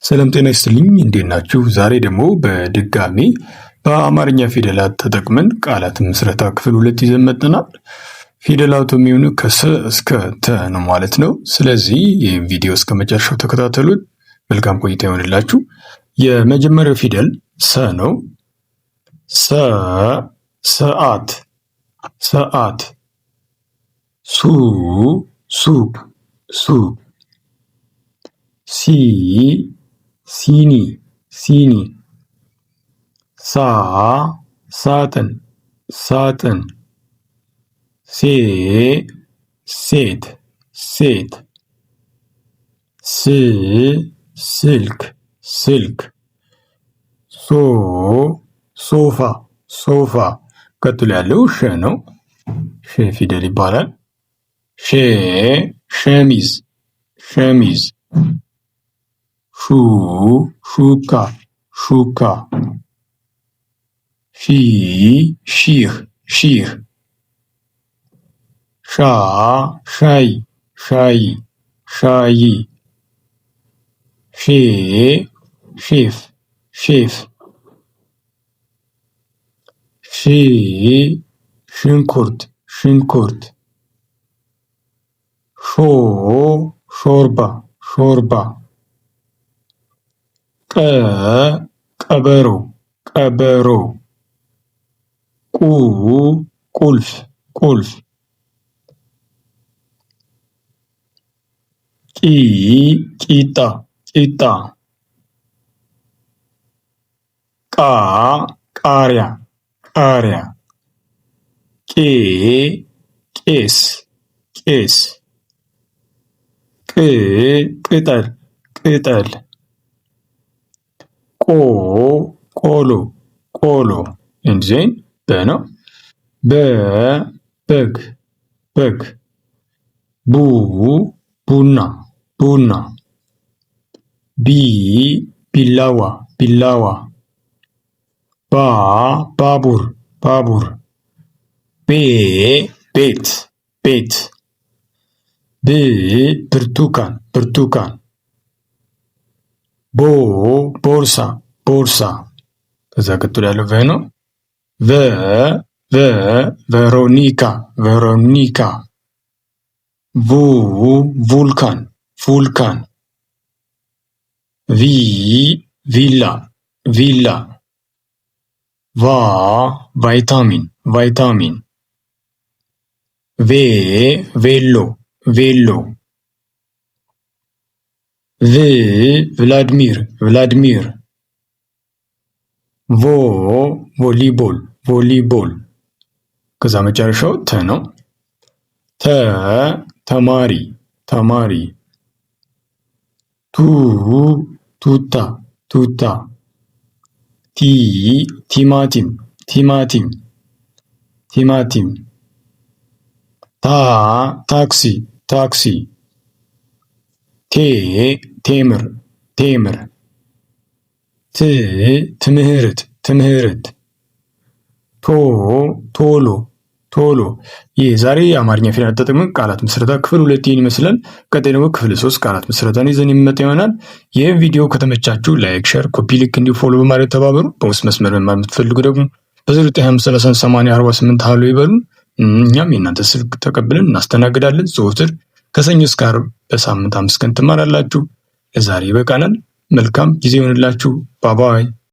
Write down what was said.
ሰላም ጤና ይስጥልኝ እንዴት ናችሁ? ዛሬ ደግሞ በድጋሚ በአማርኛ ፊደላት ተጠቅመን ቃላት ምስረታ ክፍል 2 ይዘን መጥተናል። ፊደላቱ የሚሆኑ ከሰ እስከ ተ ነው ማለት ነው። ስለዚህ ይህን ቪዲዮ እስከ መጨረሻው ተከታተሉት። መልካም ቆይታ ይሆንላችሁ። የመጀመሪያው ፊደል ሰ ነው። ሰ ሰዓት ሰዓት። ሱ ሱቅ ሱቅ። ሲ ሲኒ ሲኒ። ሳ ሳጥን ሳጥን። ሴ ሴት ሴት። ስ ስልክ ስልክ። ሶ ሶፋ ሶፋ። ቀጥሎ ያለው ሸ ነው። ሸ ፊደል ይባላል። ሼ ሸሚዝ ሸሚዝ። ሹ ሹካ ሹካ። ሺ ሺህ ሺህ። ሻ ሻይ ሻይ ሻይ። ሼ ሼፍ ሼፍ። ሺ ሽንኩርት ሽንኩርት። ሾ ሾርባ ሾርባ። ቀ ቀበሮ ቀበሮ። ቁ ቁልፍ ቁልፍ። ቂ ቂጣ ቂጣ። ቃ ቃሪያ ቃሪያ። ቄ ቄስ ቄስ። ቅ ቅጠል ቅጠል። ቆ ቆሎ ቆሎ። እንዚህን በ ነው። በ በግ በግ። ቡ ቡና ቡና። ቢ ቢላዋ ቢላዋ። ባ ባቡር ባቡር። ቤ ቤት ቤት። ብ ብርቱካን ብርቱካን። ቦ ቦርሳ ቦርሳ። ከዛ ቀጥሎ ያለው ቨ ነው። ቨ ቬሮኒካ ቬሮኒካ። ቡ vulካን vulካን። ቪ ቪላ ቪላ። ቫ ቫይታሚን ቫይታሚን። ቬ ቬሎ ቬሎ። ቭ ቭላድሚር ቭላድሚር። ቮ ቮሊቦል ቮሊቦል። ከዛ መጨረሻው ተ ነው። ተ ተማሪ ተማሪ። ቱ ቱታ ቱታ። ቲ ቲማቲም ቲማቲም ቲማቲም። ታ ታክሲ ታክሲ። ቴ ቴምር ቴምር። ት ትምህርት ትምህርት። ቶ ቶሎ ቶሎ። ይህ ዛሬ የአማርኛ ፊደላት ተጠቅመን ቃላት ምስረታ ክፍል 2 ይመስላል። ቀጣይ ደግሞ ክፍል 3 ቃላት ምስረታን ይዘን የሚመጣ ይሆናል። ይህን ቪዲዮ ከተመቻችሁ ላይክ፣ ሼር፣ ኮፒ ሊንክ እንዲሁ ፎሎ በማድረግ ተባበሩ። በውስጥ መስመር መማር የምትፈልጉ ደግሞ በ09308040 ሀሎ ይበሉ። እኛም የእናንተ ስልክ ተቀብለን እናስተናግዳለን። ዘወትር ከሰኞ እስከ ዓርብ በሳምንት 5 ቀን ትማራላችሁ። ለዛሬ ይበቃናል። መልካም ጊዜ ይሆንላችሁ። ባባይ